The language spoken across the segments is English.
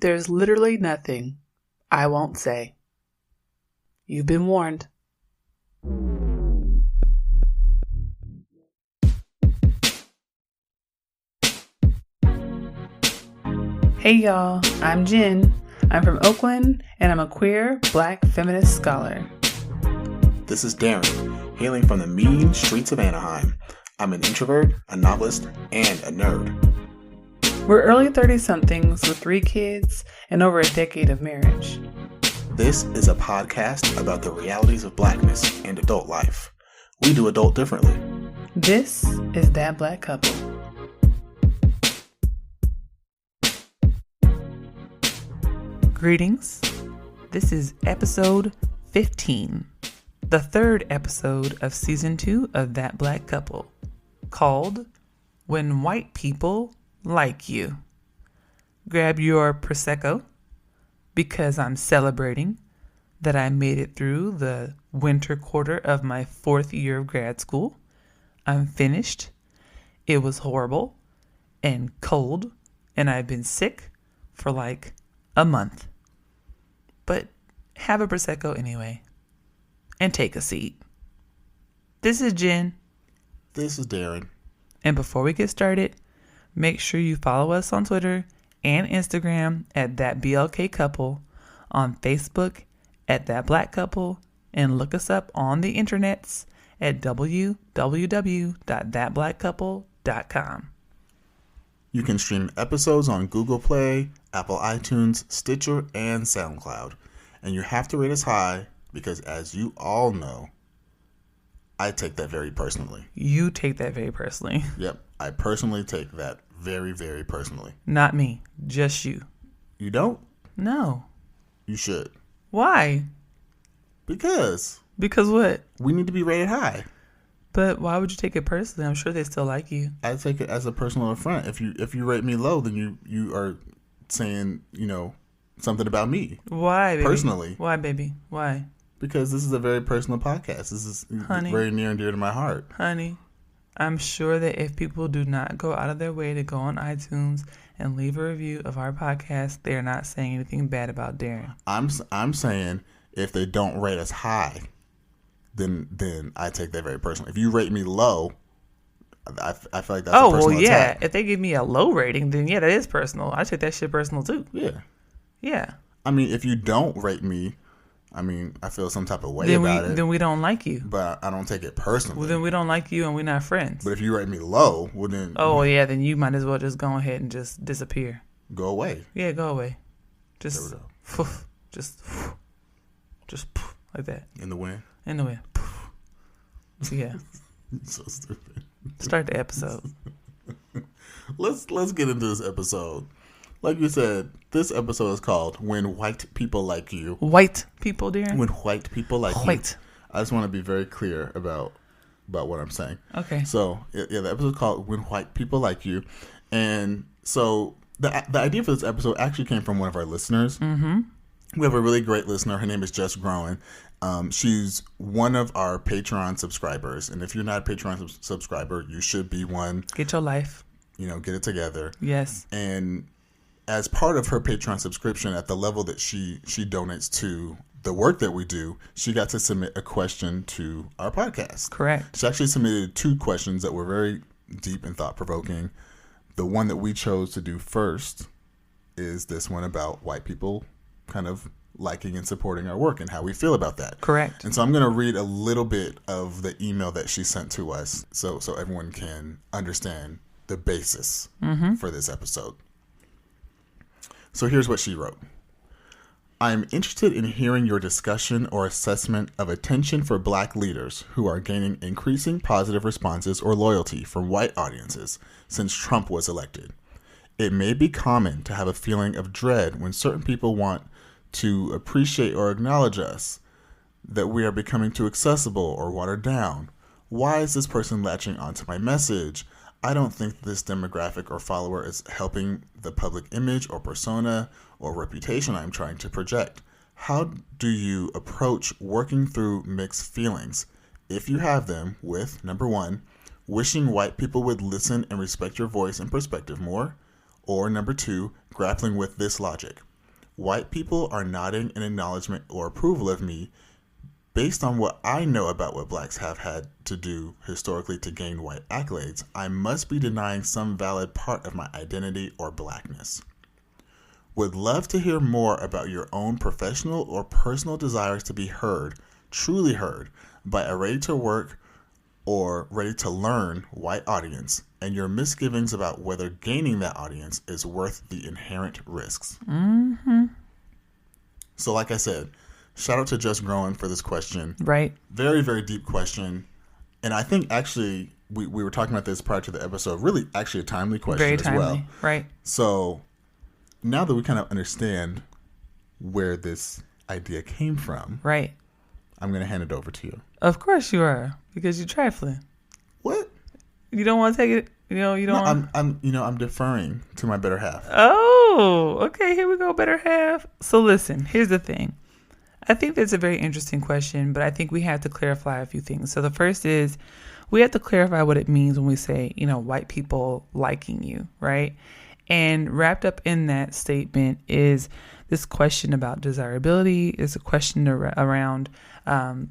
There's literally nothing I won't say. You've been warned. Hey y'all, I'm Jenn. I'm from Oakland, and I'm a queer, black feminist scholar. This is Daren, hailing from the mean streets of Anaheim. I'm an introvert, a novelist, and a nerd. We're early 30-somethings with 3 kids and over a decade of marriage. This is a podcast about the realities of blackness and adult life. We do adult differently. This is That Black Couple. Greetings. This is episode 15, the 3rd episode of season 2 of That Black Couple, called When White People Like You. Grab your Prosecco, because I'm celebrating that I made it through the winter quarter of my 4th year of grad school. I'm finished. It was horrible and cold, and I've been sick for like a month. But have a Prosecco anyway, and take a seat. This is Jenn. This is Daren. And before we get started, make sure you follow us on Twitter and Instagram at That BLK Couple, on Facebook at That Black Couple, and look us up on the internets at www.thatblackcouple.com. You can stream episodes on Google Play, Apple iTunes, Stitcher, and SoundCloud. And you have to rate us high because, as you all know, I take that very personally. You take that very personally. Yep, I personally take that very, very personally. Not me, just you. You don't? No. You should. Why? Because what? we need to be rated high. But why would you take it personally? I'm sure they still like you. I take it as a personal affront. If you rate me low, then you are saying, something about me. Why, baby? Personally. Why, baby? Why? Because this is a very personal podcast. This is very near and dear to my heart. Honey, I'm sure that if people do not go out of their way to go on iTunes and leave a review of our podcast, they are not saying anything bad about Daren. I'm saying if they don't rate us high, then I take that very personally. If you rate me low, I feel like that's a personal attack. If they give me a low rating, then yeah, that is personal. I take that shit personal too. Yeah. I mean, if you don't rate me, I feel some type of way about it. Then we don't like you. But I don't take it personally. Well, then we don't like you and we're not friends. But if you rate me low, well then... Oh, yeah, then you might as well just go ahead and just disappear. Go away. Yeah, go away. Just like that. In the wind? In the wind. Yeah. So stupid. Start the episode. Let's get into this episode. Like you said, this episode is called When White People Like You. White people, Daren? When white people like you. I just want to be very clear about what I'm saying. Okay. So, the episode is called When White People Like You. And so, the idea for this episode actually came from one of our listeners. Mm-hmm. We have a really great listener. Her name is Just Growing. She's one of our Patreon subscribers. And if you're not a Patreon subscriber, you should be one. Get your life. Get it together. Yes. And as part of her Patreon subscription, at the level that she donates to the work that we do, she got to submit a question to our podcast. Correct. She actually submitted 2 questions that were very deep and thought-provoking. The one that we chose to do first is this one about white people kind of liking and supporting our work and how we feel about that. Correct. And so I'm going to read a little bit of the email that she sent to us so everyone can understand the basis for this episode. So here's what she wrote. I am interested in hearing your discussion or assessment of attention for black leaders who are gaining increasing positive responses or loyalty from white audiences since Trump was elected. It may be common to have a feeling of dread when certain people want to appreciate or acknowledge us, that we are becoming too accessible or watered down. Why is this person latching onto my message? I don't think this demographic or follower is helping the public image or persona or reputation I'm trying to project. How do you approach working through mixed feelings, if you have them, with, number 1, wishing white people would listen and respect your voice and perspective more, or number 2, grappling with this logic? White people are nodding in acknowledgement or approval of me based on what I know about what blacks have had to do historically to gain white accolades. I must be denying some valid part of my identity or blackness. Would love to hear more about your own professional or personal desires to be heard, truly heard, by a ready-to-work or ready-to-learn white audience, and your misgivings about whether gaining that audience is worth the inherent risks. Mm-hmm. So like I said, shout out to Just Growing for this question. Right. Very, very deep question. And I think actually we were talking about this prior to the episode. Really actually a timely question Very as timely. well. Right. So now that we kind of understand where this idea came from, right, I'm going to hand it over to you. Of course you are, because you're trifling. What? You don't want to take it? You don't. No, I'm deferring to my better half. Oh, okay. Here we go, better half. So listen, here's the thing. I think that's a very interesting question, but I think we have to clarify a few things. So the first is we have to clarify what it means when we say, white people liking you, right? And wrapped up in that statement is this question about desirability, is a question around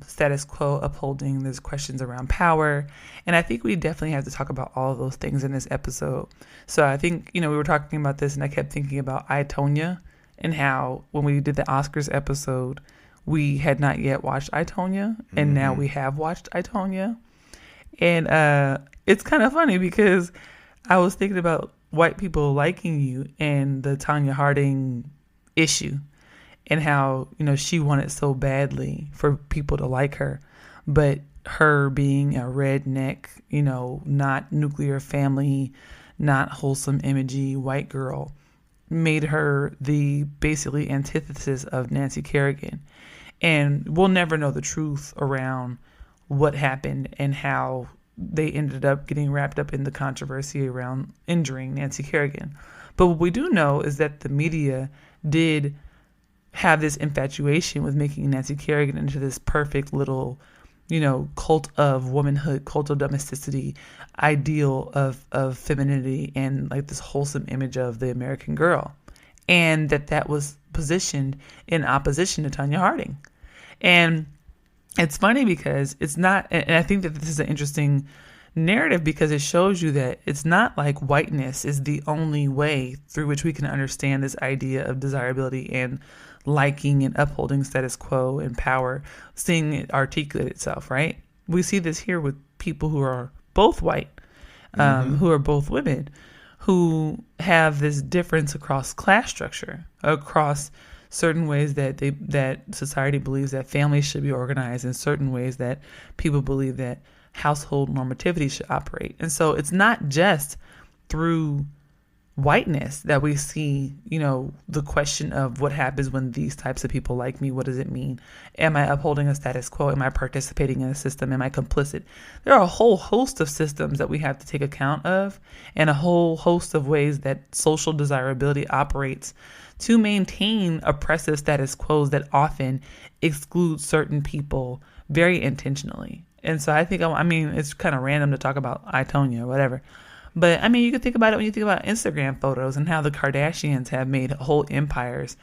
status quo upholding, there's questions around power. And I think we definitely have to talk about all of those things in this episode. So I think, we were talking about this and I kept thinking about I, Tonya, and how when we did the Oscars episode, we had not yet watched I, Tonya, and now we have watched I, Tonya. And it's kind of funny because I was thinking about white people liking you and the Tonya Harding issue and how, she wanted so badly for people to like her, but her being a redneck, not nuclear family, not wholesome imagey white girl made her the basically antithesis of Nancy Kerrigan. And we'll never know the truth around what happened and how they ended up getting wrapped up in the controversy around injuring Nancy Kerrigan. But what we do know is that the media did have this infatuation with making Nancy Kerrigan into this perfect little, cult of womanhood, cult of domesticity, ideal of femininity, and like this wholesome image of the American girl. And that was positioned in opposition to Tonya Harding. And it's funny because it's not, and I think that this is an interesting narrative because it shows you that it's not like whiteness is the only way through which we can understand this idea of desirability and liking and upholding status quo and power, seeing it articulate itself, right? We see this here with people who are both white, who are both women, who have this difference across class structure, across certain ways that society believes that families should be organized, in certain ways that people believe that household normativity should operate. And so it's not just through whiteness that we see, the question of what happens when these types of people like me. What does it mean? Am I upholding a status quo? Am I participating in a system? Am I complicit? There are a whole host of systems that we have to take account of, and a whole host of ways that social desirability operates to maintain oppressive status quos that often exclude certain people very intentionally. And so I think, it's kind of random to talk about I, Tonya or whatever. But you can think about it when you think about Instagram photos and how the Kardashians have made whole empires,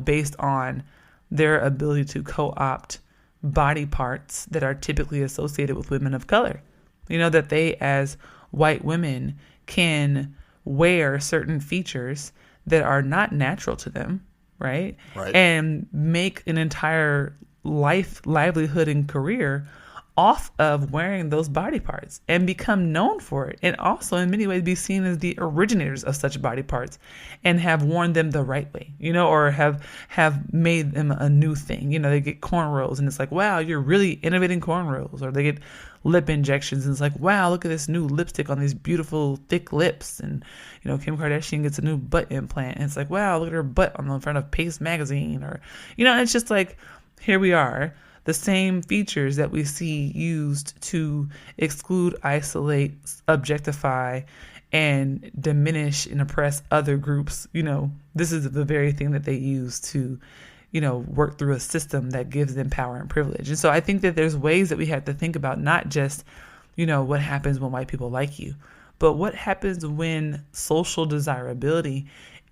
based on their ability to co-opt body parts that are typically associated with women of color. That they, as white women, can wear certain features that are not natural to them, right? And make an entire livelihood and career off of wearing those body parts and become known for it, and also in many ways be seen as the originators of such body parts and have worn them the right way, or have made them a new thing. They get cornrows and it's like, wow, you're really innovating cornrows. Or they get lip injections and it's like, wow, look at this new lipstick on these beautiful thick lips. And Kim Kardashian gets a new butt implant and it's like, wow, look at her butt on the front of Pace magazine. Or it's just like, here we are, the same features that we see used to exclude, isolate, objectify, and diminish and oppress other groups. This is the very thing that they use to, work through a system that gives them power and privilege. And so I think that there's ways that we have to think about not just, what happens when white people like you, but what happens when social desirability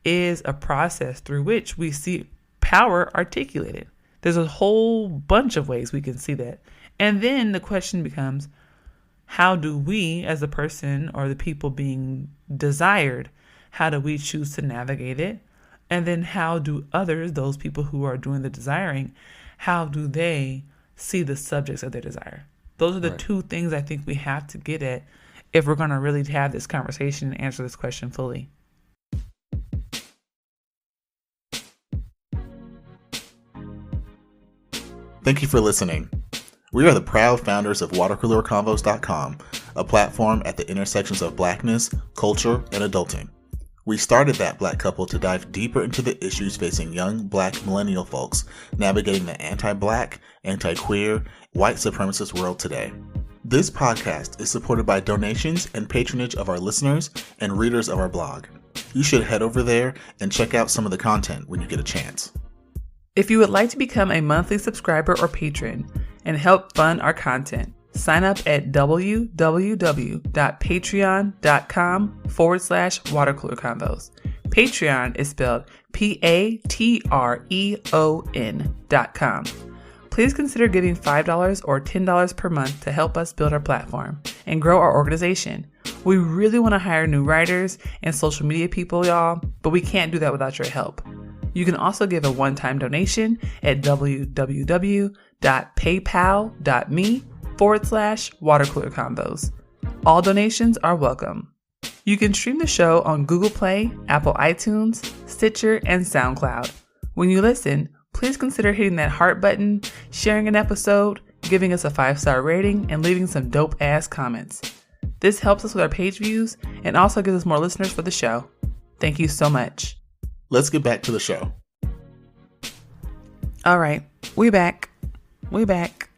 is a process through which we see power articulated. There's a whole bunch of ways we can see that. And then the question becomes, how do we, as a person or the people being desired, how do we choose to navigate it? And then how do others, those people who are doing the desiring, how do they see the subjects of their desire? Those are the two things I think we have to get at if we're going to really have this conversation and answer this question fully. Thank you for listening. We are the proud founders of watercoolerconvos.com, a platform at the intersections of Blackness, culture, and adulting. We started That Black Couple to dive deeper into the issues facing young Black millennial folks navigating the anti-Black, anti-queer, white supremacist world today. This podcast is supported by donations and patronage of our listeners and readers of our blog. You should head over there and check out some of the content when you get a chance. If you would like to become a monthly subscriber or patron and help fund our content, sign up at www.patreon.com/watercoolerconvos. Patreon is spelled Patreon.com. Please consider giving $5 or $10 per month to help us build our platform and grow our organization. We really want to hire new writers and social media people, y'all, but we can't do that without your help. You can also give a one-time donation at www.paypal.me/watercoolerconvos. All donations are welcome. You can stream the show on Google Play, Apple iTunes, Stitcher, and SoundCloud. When you listen, please consider hitting that heart button, sharing an episode, giving us a 5-star rating, and leaving some dope-ass comments. This helps us with our page views and also gives us more listeners for the show. Thank you so much. Let's get back to the show. All right. We back. Back.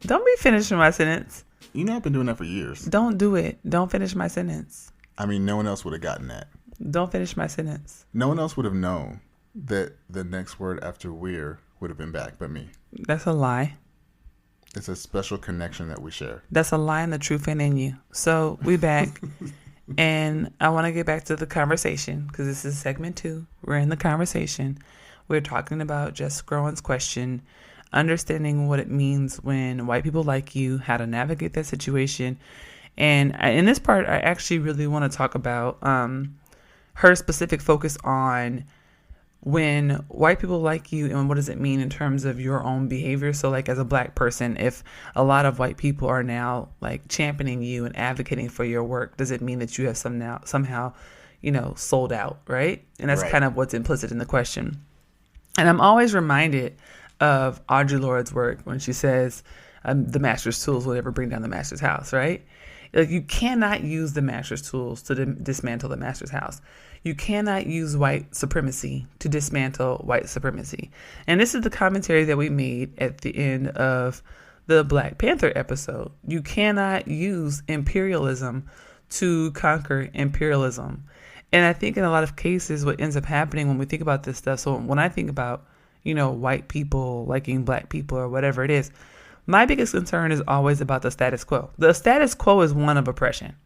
Don't be finishing my sentence. You know I've been doing that for years. Don't do it. Don't finish my sentence. I mean, no one else would have gotten that. Don't finish my sentence. No one else would have known that the next word after we're would have been back but me. That's a lie. It's a special connection that we share. That's a lie and the truth ain't in you. So we back. And I want to get back to the conversation because this is segment 2. We're in the conversation. We're talking about Jess Groen's question, understanding what it means when white people like you, how to navigate that situation. And in this part, I actually really want to talk about her specific focus on when white people like you and what does it mean in terms of your own behavior. So like as a Black person, if a lot of white people are now like championing you and advocating for your work, does it mean that you have somehow, sold out, right? And that's kind of what's implicit in the question. And I'm always reminded of Audre Lorde's work when she says, the master's tools will never bring down the master's house, right? Like you cannot use the master's tools to dismantle the master's house. You cannot use white supremacy to dismantle white supremacy. And this is the commentary that we made at the end of the Black Panther episode. You cannot use imperialism to conquer imperialism. And I think in a lot of cases, what ends up happening when we think about this stuff, so when I think about, white people liking Black people or whatever it is, my biggest concern is always about the status quo. The status quo is one of oppression,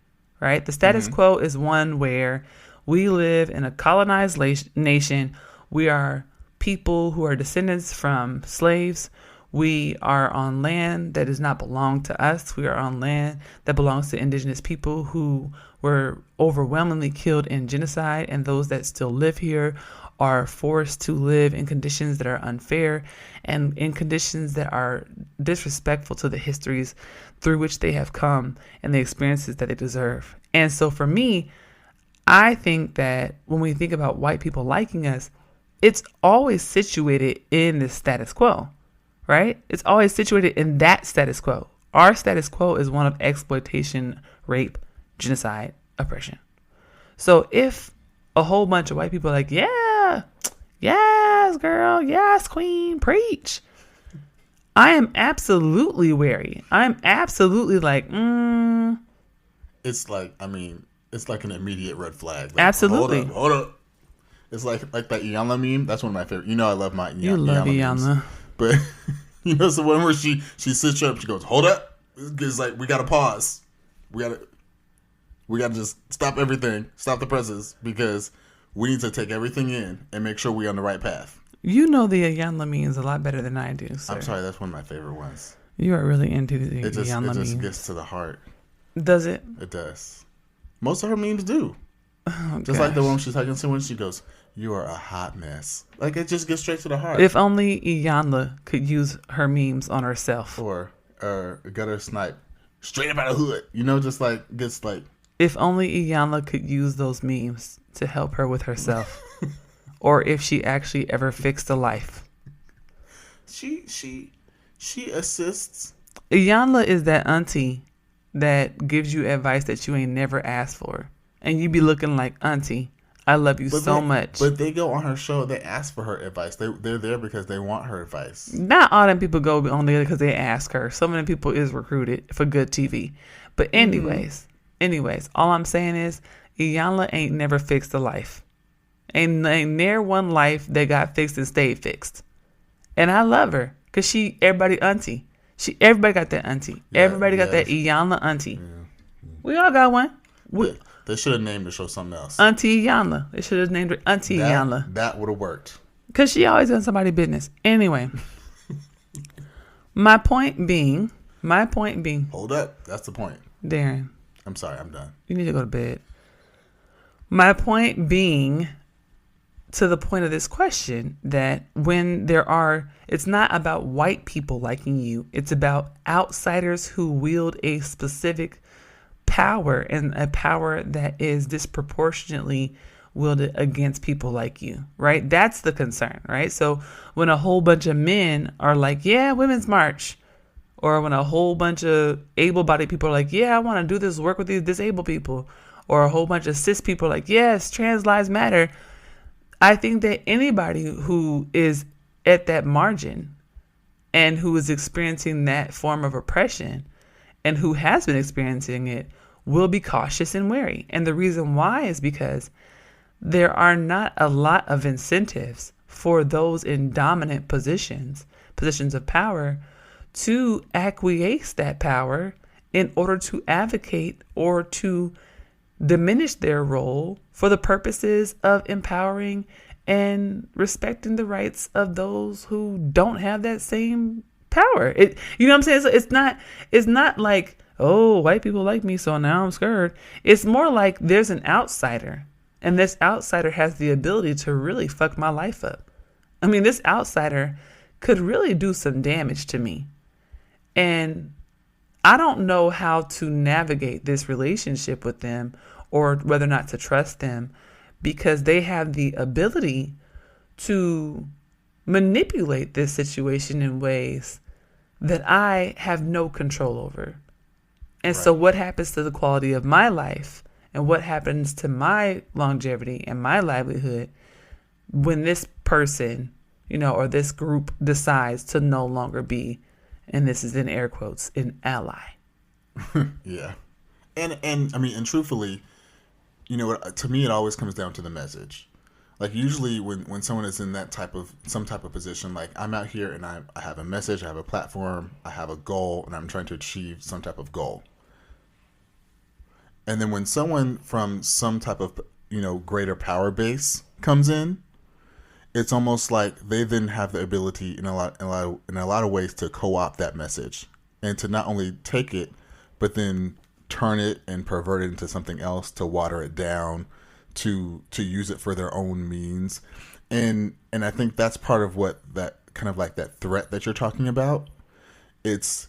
right? The status quo is one where we live in a colonized nation. We are people who are descendants from slaves. We are on land that does not belong to us. We are on land that belongs to indigenous people who were overwhelmingly killed in genocide, and those that still live here are forced to live in conditions that are unfair and in conditions that are disrespectful to the histories through which they have come and the experiences that they deserve. And so for me, I think that when we think about white people liking us, it's always situated in the status quo, right? It's always situated in that status quo. Our status quo is one of exploitation, rape, genocide, oppression. So if a whole bunch of white people are like, yeah, yes, girl, yes, queen, preach, I am absolutely wary. I'm absolutely like, It's like, it's like an immediate red flag. Like, absolutely. Hold up. It's like that Iyanla meme. That's one of my favorite. I love my Iyanla. You love Iyanla. But, it's the one where she sits up, she goes, hold up. It's like, we got to pause. We got to just stop everything, stop the presses, because we need to take everything in and make sure we're on the right path. You know the Iyanla memes a lot better than I do, sir. I'm sorry, that's one of my favorite ones. You are really into the Iyanla memes. It just gets to the heart. Does it? It does. Most of her memes do. Oh, just like the one she's hugging someone, she goes, "You are a hot mess." Like, it just gets straight to the heart. If only Iyanla could use her memes on herself. Or gutter snipe, straight up out of hood. You know, just like, gets like. If only Iyanla could use those memes to help her with herself. Or if she actually ever fixed a life. She assists. Iyanla is that auntie that gives you advice that you ain't never asked for. And you be looking like, auntie, I love you so much. But they go on her show, they ask for her advice. They're there because they want her advice. Not all them people go on there because they ask her. Some of them people is recruited for good TV. But anyways, all I'm saying is Iyanla ain't never fixed a life. Ain't near one life that got fixed and stayed fixed. And I love her because everybody auntie. Everybody got that auntie. Yeah, everybody got that Iyanla auntie. Yeah. We all got one. They should have named the show something else. Auntie Iyanla. They should have named her Auntie Iyanla. That would have worked. Because she always in somebody's business. Anyway. My point being. Hold up. That's the point. Daren. I'm sorry. I'm done. You need to go to bed. My point being, to the point of this question, that when it's not about white people liking you. It's about outsiders who wield a specific power, and a power that is disproportionately wielded against people like you, right? That's the concern, right? So when a whole bunch of men are like, yeah, women's march, or when a whole bunch of able-bodied people are like, yeah, I want to do this work with these disabled people, or a whole bunch of cis people are like, yes, trans lives matter. I think that anybody who is at that margin and who is experiencing that form of oppression and who has been experiencing it will be cautious and wary. And the reason why is because there are not a lot of incentives for those in dominant positions of power, to acquiesce that power in order to advocate or to diminish their role for the purposes of empowering and respecting the rights of those who don't have that same power. You know what I'm saying? So it's not like, oh, white people like me, so now I'm scared. It's more like there's an outsider, and this outsider has the ability to really fuck my life up. I mean, this outsider could really do some damage to me. And I don't know how to navigate this relationship with them or whether or not to trust them, because they have the ability to manipulate this situation in ways that I have no control over. And so what happens to the quality of my life and what happens to my longevity and my livelihood when this person, or this group decides to no longer be, and this is in air quotes, an ally. Yeah. And I mean, and truthfully, to me, it always comes down to the message. Like, usually when someone is in some type of position, like, I'm out here and I have a message, I have a platform, I have a goal, and I'm trying to achieve some type of goal. And then when someone from some type of, greater power base comes in, it's almost like they then have the ability in a lot of ways to co-opt that message and to not only take it, but then turn it and pervert it into something else, to water it down, to use it for their own means. And I think that's part of what that kind of like that threat that you're talking about. It's,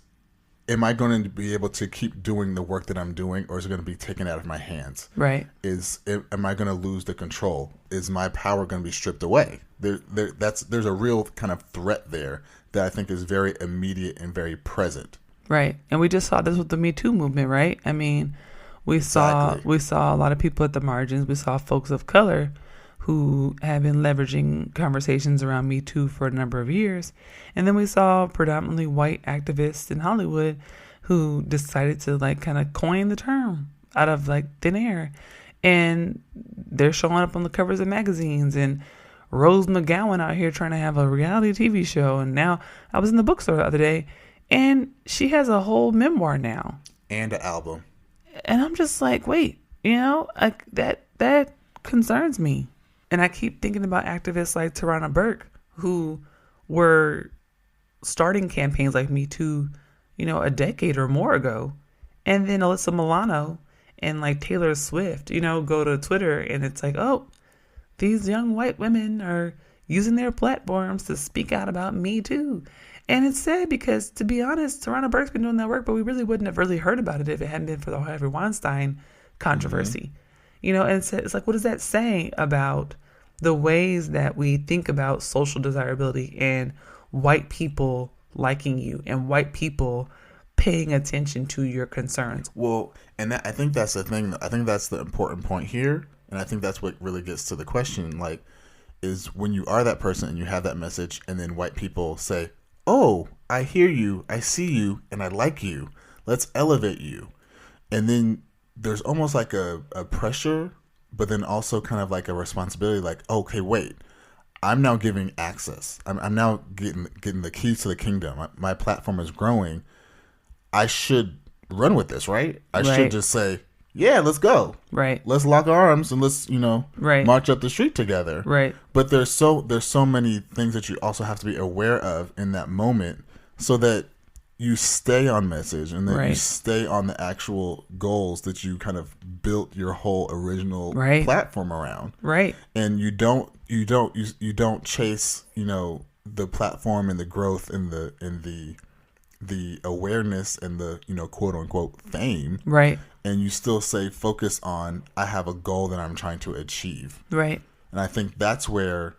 am I going to be able to keep doing the work that I'm doing, or is it going to be taken out of my hands? Right. Am I going to lose the control? Is my power going to be stripped away? There's a real kind of threat there that I think is very immediate and very present. Right. And we just saw this with the Me Too movement, right? I mean, we saw a lot of people at the margins. We saw folks of color who have been leveraging conversations around Me Too for a number of years. And then we saw predominantly white activists in Hollywood who decided to kind of coin the term out of thin air. And they're showing up on the covers of magazines, and Rose McGowan out here trying to have a reality TV show. And now I was in the bookstore the other day, and she has a whole memoir now. And an album. And I'm just like, wait, that concerns me. And I keep thinking about activists like Tarana Burke who were starting campaigns like Me Too, a decade or more ago. And then Alyssa Milano and like Taylor Swift, go to Twitter and it's like, oh, these young white women are using their platforms to speak out about Me Too. And it's sad because, to be honest, Tarana Burke's been doing that work, but we really wouldn't have really heard about it if it hadn't been for the Harvey Weinstein controversy. And it's like, what does that say about the ways that we think about social desirability and white people liking you and white people paying attention to your concerns? Well, and I think that's the thing. I think that's the important point here. And I think that's what really gets to the question, like, is when you are that person and you have that message and then white people say, oh, I hear you, I see you, and I like you. Let's elevate you. And then there's almost like a pressure, but then also kind of like a responsibility, like, okay, wait, I'm now giving access. I'm now getting the keys to the kingdom. My platform is growing. I should run with this, right? I should just say, yeah, let's go. Right. Let's lock arms and let's, march up the street together. Right. But there's so many things that you also have to be aware of in that moment so that you stay on message and that you stay on the actual goals that you kind of built your whole original platform around. Right. And you don't chase, the platform and the growth and the awareness and the, quote unquote fame. Right. And you still say, focus on, I have a goal that I'm trying to achieve. Right. And I think that's where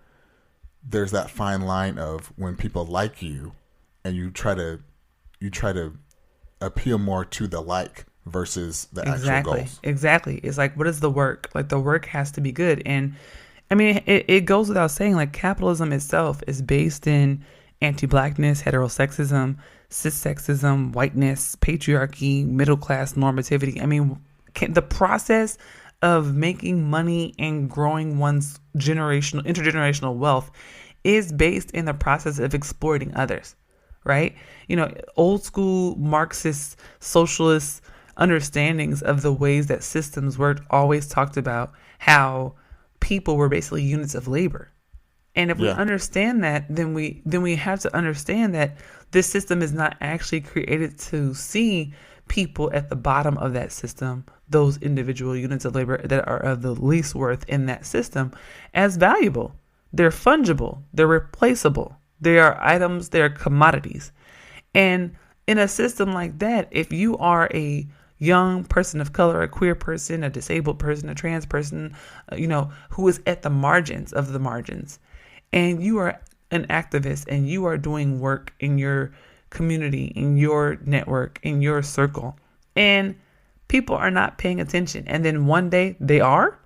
there's that fine line of when people like you and you try to appeal more to the like versus the actual goals. Exactly. It's like, what is the work? Like, the work has to be good. And I mean, it goes without saying, like, capitalism itself is based in anti-blackness, heterosexism, cis-sexism, whiteness, patriarchy, middle-class normativity. I mean, the process of making money and growing one's intergenerational wealth is based in the process of exploiting others, right? Old school Marxist, socialist understandings of the ways that systems worked always talked about how people were basically units of labor. And if we understand that, then we have to understand that this system is not actually created to see people at the bottom of that system, those individual units of labor that are of the least worth in that system, as valuable. They're fungible. They're replaceable. They are items. They're commodities. And in a system like that, if you are a young person of color, a queer person, a disabled person, a trans person, who is at the margins of the margins, and you are an activist and you are doing work in your community, in your network, in your circle, and people are not paying attention, and then one day they are,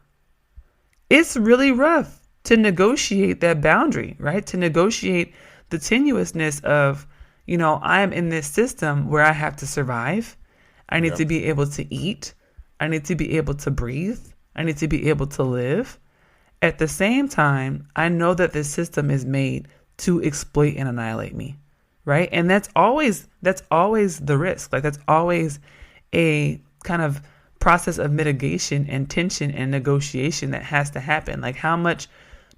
it's really rough to negotiate that boundary, right? To negotiate the tenuousness of, I'm in this system where I have to survive. I need to be able to eat. I need to be able to breathe. I need to be able to live. At the same time, I know that this system is made to exploit and annihilate me, right? And that's always the risk. Like, that's always a kind of process of mitigation and tension and negotiation that has to happen. Like, how much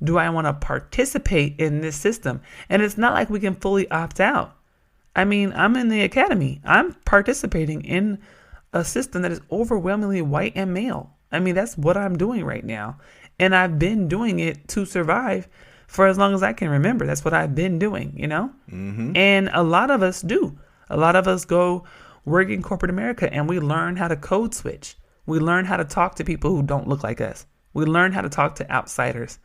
do I want to participate in this system? And it's not like we can fully opt out. I mean, I'm in the academy. I'm participating in a system that is overwhelmingly white and male. I mean, that's what I'm doing right now. And I've been doing it to survive for as long as I can remember. That's what I've been doing, Mm-hmm. And a lot of us do. A lot of us go work in corporate America and we learn how to code switch. We learn how to talk to people who don't look like us. We learn how to talk to outsiders.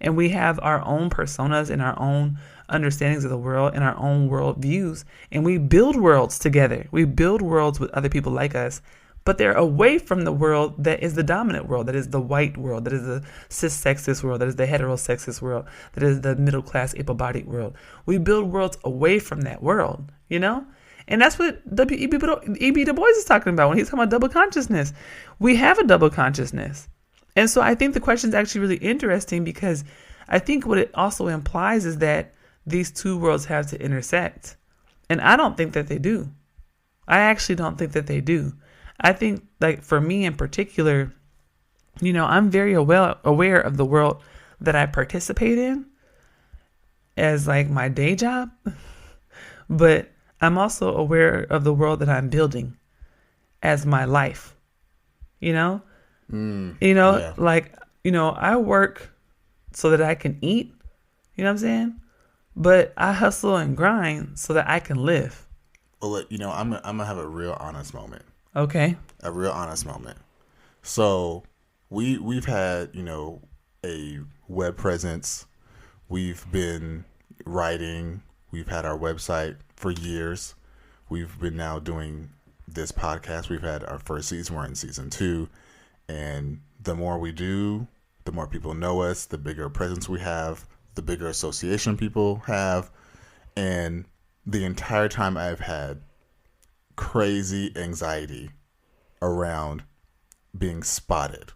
And we have our own personas and our own understandings of the world and our own world views. And we build worlds together. We build worlds with other people like us. But they're away from the world that is the dominant world, that is the white world, that is the cis-sexist world, that is the heterosexist world, that is the middle-class, able-bodied world. We build worlds away from that world, And that's what E.B. Du Bois is talking about when he's talking about double consciousness. We have a double consciousness. And so I think the question is actually really interesting because I think what it also implies is that these two worlds have to intersect. And I don't think that they do. I actually don't think that they do. I think, like, for me in particular, I'm very aware of the world that I participate in as like my day job, but I'm also aware of the world that I'm building as my life, yeah. I work so that I can eat, you know what I'm saying? But I hustle and grind so that I can live. Well, I'm gonna have a real honest moment. Okay. A real honest moment. So we've had, a web presence. We've been writing. We've had our website for years. We've been now doing this podcast. We've had our first season. We're in season 2. And the more we do, the more people know us, the bigger presence we have, the bigger association people have. And the entire time I've had crazy anxiety around being spotted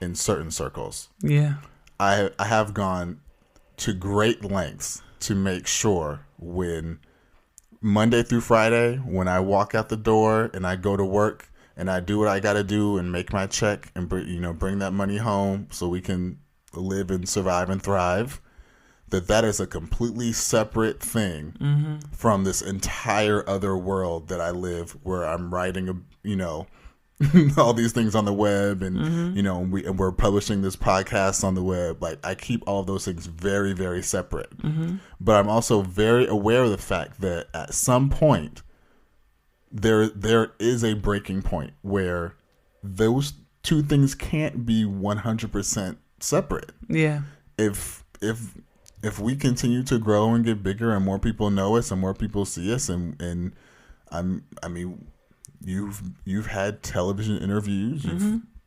in certain circles. Yeah. I have gone to great lengths to make sure when Monday through Friday, when I walk out the door and I go to work and I do what I got to do and make my check and bring that money home so we can live and survive and thrive, that is a completely separate thing from this entire other world that I live, where I'm writing all these things on the web and we're publishing this podcast on the web. Like, I keep all of those things very, very separate. But I'm also very aware of the fact that at some point there is a breaking point where those two things can't be 100% separate. Yeah. If we continue to grow and get bigger and more people know us and more people see us and you've had television interviews,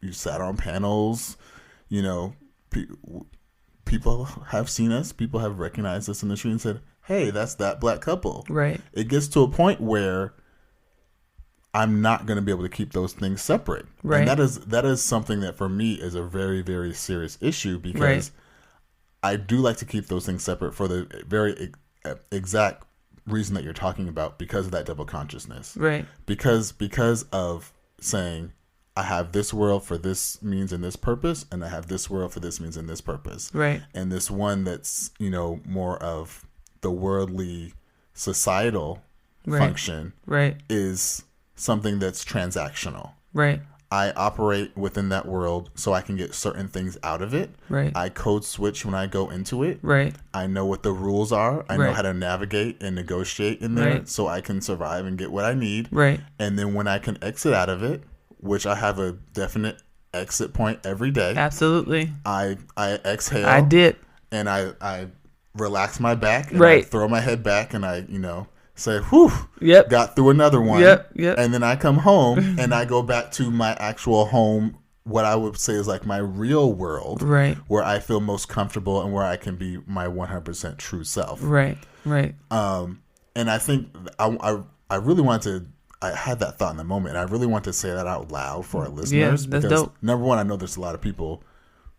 you've sat on panels, people have seen us, people have recognized us in the street and said, hey, that's that black couple. Right. It gets to a point where I'm not going to be able to keep those things separate. Right. And that is something that for me is a very, very serious issue, because right. I do like to keep those things separate for the very exact reason that you're talking about, because of that double consciousness. Right. Because of saying, I have this world for this means and this purpose, and I have this world for this means and this purpose. Right. And this one that's, more of the worldly societal function is something that's transactional. Right. I operate within that world so I can get certain things out of it. Right. I code switch when I go into it. Right. I know what the rules are. I know how to navigate and negotiate in there so I can survive and get what I need. Right. And then when I can exit out of it, which I have a definite exit point every day. Absolutely. I exhale. I did. And I relax my back. And right. I throw my head back and I, say, whew, yep. got through another one. Yep. And then I come home and I go back to my actual home, what I would say is like my real world, right, where I feel most comfortable and where I can be my 100% true self. Right. And I think I really wanted to, I had that thought in the moment, and I really want to say that out loud for our listeners, that's because dope. Number one, I know there's a lot of people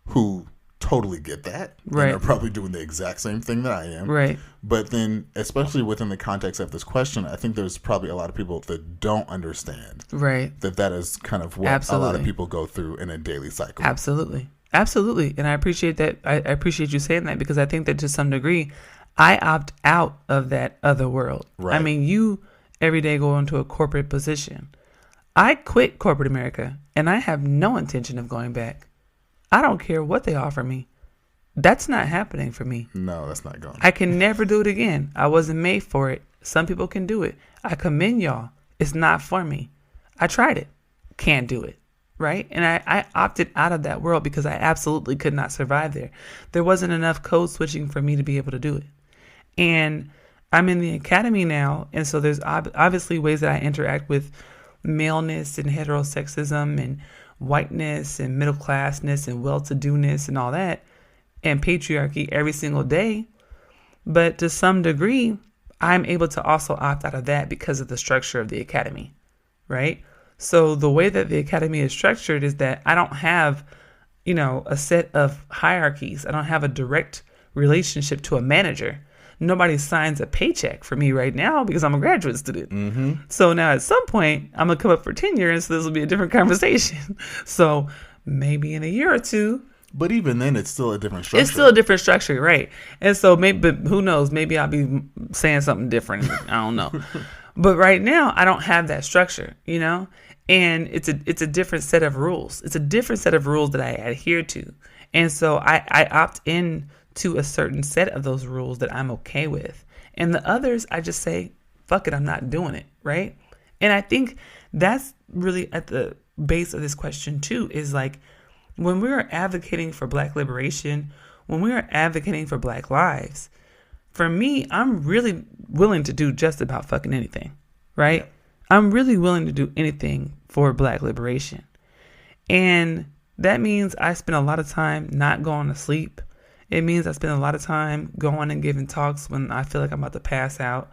who totally get that. Right. And they're probably doing the exact same thing that I am. Right. But then, especially within the context of this question, I think there's probably a lot of people that don't understand. Right. That is kind of what a lot of people go through in a daily cycle. Absolutely. And I appreciate that. I appreciate you saying that, because I think that to some degree, I opt out of that other world. Right. I mean, you every day go into a corporate position. I quit corporate America, and I have no intention of going back. I don't care what they offer me. That's not happening for me. No, that's not going. I can never do it again. I wasn't made for it. Some people can do it. I commend y'all. It's not for me. I tried it. Can't do it. Right? And I opted out of that world because I absolutely could not survive there. There wasn't enough code switching for me to be able to do it. And I'm in the academy now. And so there's obviously ways that I interact with maleness and heterosexism and whiteness and middle classness and well-to-do-ness and all that, and patriarchy every single day. But to some degree, I'm able to also opt out of that because of the structure of the academy, right? So the way that the academy is structured is that I don't have, a set of hierarchies. I don't have a direct relationship to a manager. Nobody signs a paycheck for me right now because I'm a graduate student. Mm-hmm. So now at some point, I'm going to come up for tenure, and so this will be a different conversation. So maybe in a year or two. But even then, it's still a different structure. It's still a different structure, right? And so maybe, but who knows? Maybe I'll be saying something different. I don't know. But right now, I don't have that structure, you know? And it's a different set of rules. It's a different set of rules that I adhere to. And so I opt in to a certain set of those rules that I'm okay with. And the others, I just say, fuck it, I'm not doing it, right? And I think that's really at the base of this question too, is like, when we are advocating for Black liberation, when we are advocating for Black lives, for me, I'm really willing to do just about fucking anything, right? Yeah. I'm really willing to do anything for Black liberation. And that means I spend a lot of time not going to sleep. It means I spend a lot of time going and giving talks when I feel like I'm about to pass out.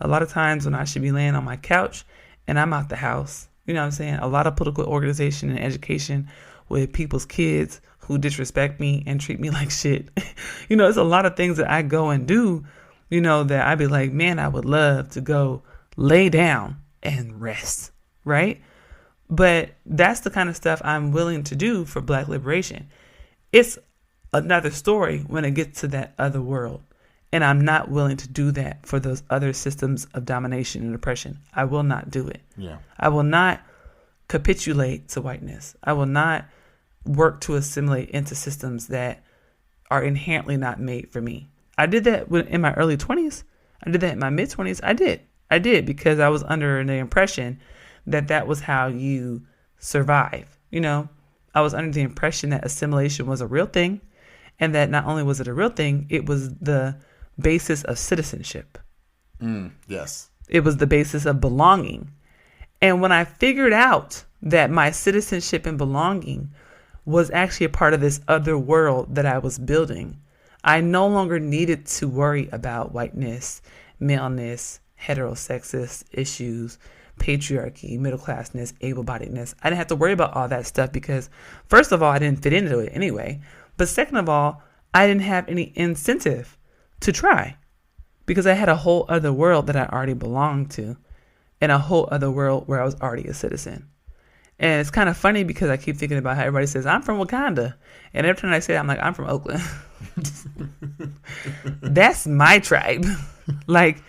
A lot of times when I should be laying on my couch and I'm out the house. You know what I'm saying? A lot of political organization and education with people's kids who disrespect me and treat me like shit. You know, there's a lot of things that I go and do, you know, that I'd be like, man, I would love to go lay down and rest, right? But that's the kind of stuff I'm willing to do for Black liberation. It's another story when it gets to that other world. And I'm not willing to do that for those other systems of domination and oppression. I will not do it. Yeah. I will not capitulate to whiteness. I will not work to assimilate into systems that are inherently not made for me. I did that in my early 20s. I did that in my mid 20s. I did because I was under the impression that that was how you survive. You know, I was under the impression that assimilation was a real thing, and that not only was it a real thing, it was the basis of citizenship. Yes. It was the basis of belonging. And when I figured out that my citizenship and belonging was actually a part of this other world that I was building, I no longer needed to worry about whiteness, maleness, heterosexist issues, patriarchy, middle classness, able-bodiedness. I didn't have to worry about all that stuff because, first of all, I didn't fit into it anyway. But second of all, I didn't have any incentive to try because I had a whole other world that I already belonged to and a whole other world where I was already a citizen. And it's kind of funny because I keep thinking about how everybody says, I'm from Wakanda. And every time I say that, I'm like, I'm from Oakland. That's my tribe. Like,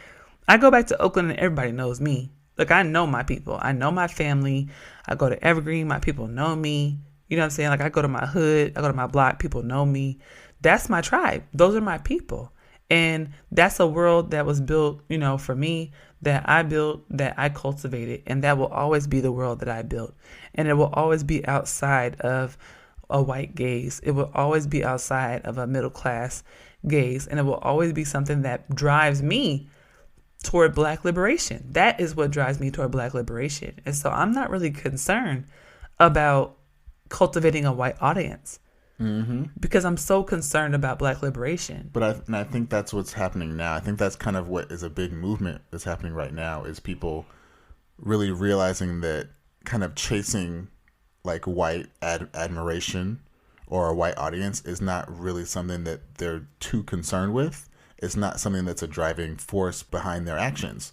I go back to Oakland and everybody knows me. Like, I know my people. I know my family. I go to Evergreen. My people know me. You know what I'm saying? Like, I go to my hood. I go to my block. People know me. That's my tribe. Those are my people. And that's a world that was built, you know, for me, that I built, that I cultivated. And that will always be the world that I built. And it will always be outside of a white gaze. It will always be outside of a middle class gaze. And it will always be something that drives me toward Black liberation. That is what drives me toward Black liberation. And so I'm not really concerned about cultivating a white audience because I'm so concerned about Black liberation. But I think that's what's happening now. I think that's kind of what is a big movement that's happening right now is people really realizing that kind of chasing like white admiration or a white audience is not really something that they're too concerned with. It's not something that's a driving force behind their actions.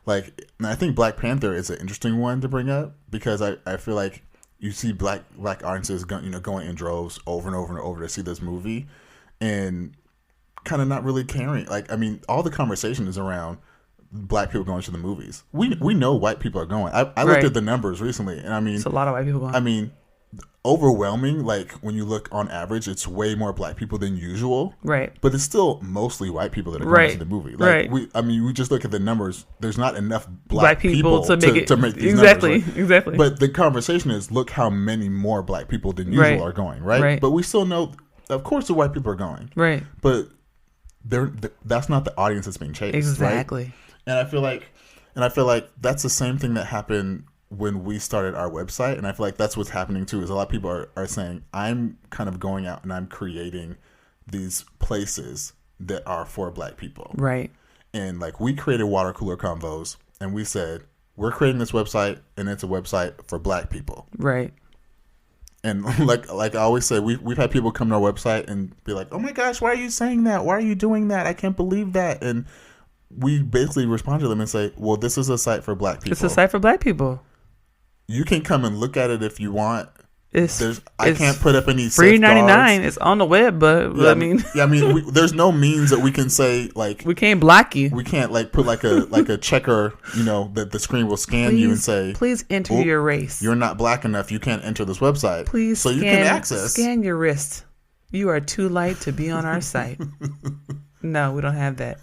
Like, and I think Black Panther is an interesting one to bring up because I feel like you see black audiences going in droves over and over and over to see this movie and kind of not really caring. Like, I mean, all the conversation is around Black people going to the movies. We know white people are going. I looked at the numbers recently, and I mean, it's a lot of white people going. I mean, overwhelming. Like when you look on average, it's way more Black people than usual. Right. But it's still mostly white people that are going to the movie. Like we just look at the numbers. There's not enough Black people to make these numbers. Right? Exactly. But the conversation is, look how many more Black people than usual are going. Right. But we still know, of course, the white people are going. Right. But that's not the audience that's being chased. Exactly. Right? And I feel like that's the same thing that happened when we started our website. And I feel like that's what's happening too, is a lot of people are saying, I'm kind of going out and I'm creating these places that are for Black people. Right. And like we created Water Cooler Convos and we said, we're creating this website and it's a website for Black people. Right. And like I always say, we've had people come to our website and be like, oh my gosh, why are you saying that? Why are you doing that? I can't believe that. And we basically respond to them and say, well, this is a site for Black people. It's a site for Black people. You can come and look at it if you want, I can't put up any free safeguards. $99. It's on the web, but Yeah, I mean, there's no means that we can say like we can't block you. we can't like put like a checker, that the screen will scan you and say, please enter your race. You're not black enough. You can't enter this website. Please, so you can access. Scan your wrist. You are too light to be on our site. No, we don't have that.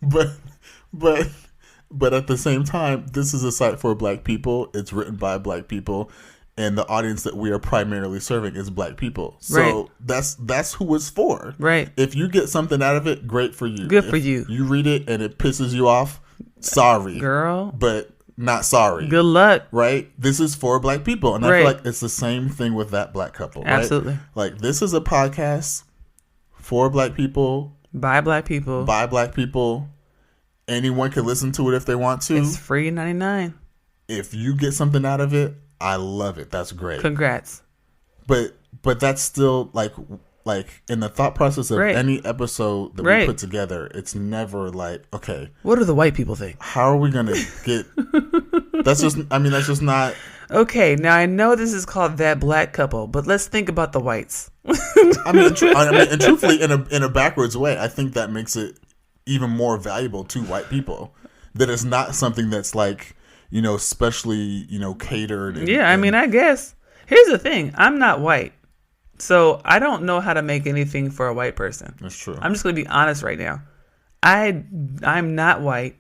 But at the same time, this is a site for black people. It's written by black people, and the audience that we are primarily serving is black people. So that's who it's for. Right. If you get something out of it, great for you. Good for you. You read it and it pisses you off, sorry. Girl. But not sorry. Good luck. Right? This is for black people. And I feel like it's the same thing with that black couple. Right? Absolutely. Like, this is a podcast for black people. By black people. By black people. Anyone can listen to it if they want to. It's free $99. If you get something out of it, I love it. That's great. Congrats. But that's still like in the thought process of any episode that we put together, it's never like, okay, what do the white people think? How are we gonna get? That's just not. Okay, now I know this is called That Black Couple, but let's think about the whites. And truthfully, in a backwards way, I think that makes it even more valuable to white people. That it's not something that's like, specially, catered. I guess. Here's the thing. I'm not white. So I don't know how to make anything for a white person. That's true. I'm just going to be honest right now. I'm not white.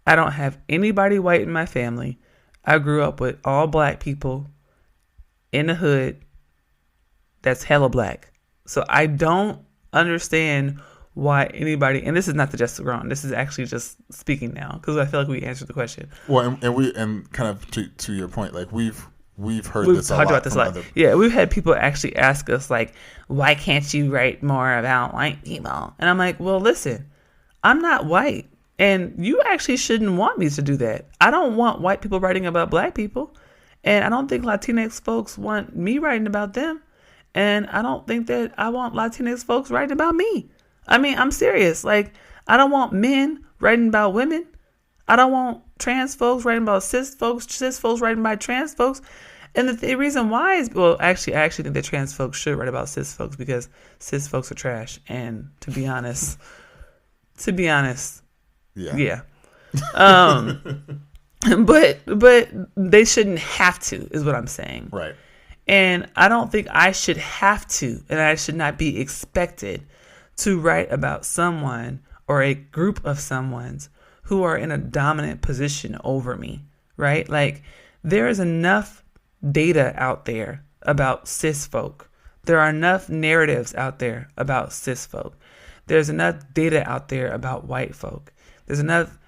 I don't have anybody white in my family. I grew up with all black people in the hood that's hella black. So I don't understand why anybody, and this is not the just grown, this is actually just speaking now because I feel like we answered the question. Well, and kind of to your point, like we've heard this a lot. About this a lot. Yeah, we've had people actually ask us like, why can't you write more about white people? And I'm like, well, listen, I'm not white, and you actually shouldn't want me to do that. I don't want white people writing about black people, and I don't think Latinx folks want me writing about them, and I don't think that I want Latinx folks writing about me. I mean, I'm serious. Like, I don't want men writing about women. I don't want trans folks writing about cis folks writing about trans folks. And the reason why is, well, actually, I actually think that trans folks should write about cis folks because cis folks are trash. And to be honest, yeah. But they shouldn't have to, is what I'm saying. Right. And I don't think I should have to, and I should not be expected to write about someone or a group of someone's who are in a dominant position over me, right? Like, there is enough data out there about cis folk. There are enough narratives out there about cis folk. There's enough data out there about white folk. There's enough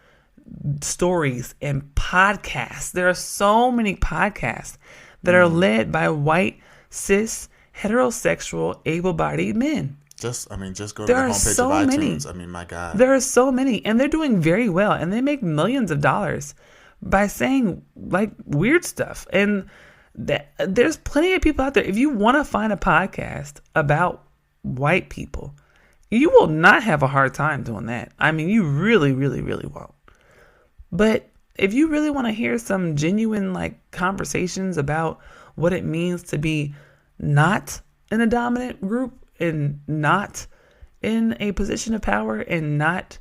stories and podcasts. There are so many podcasts that are led by white, cis, heterosexual, able-bodied men. Just go to the homepage of iTunes. I mean, my God. There are so many, and they're doing very well, and they make millions of dollars by saying like weird stuff. And there's plenty of people out there. If you want to find a podcast about white people, you will not have a hard time doing that. I mean, you really, really, really won't. But if you really want to hear some genuine like conversations about what it means to be not in a dominant group, and not in a position of power, and not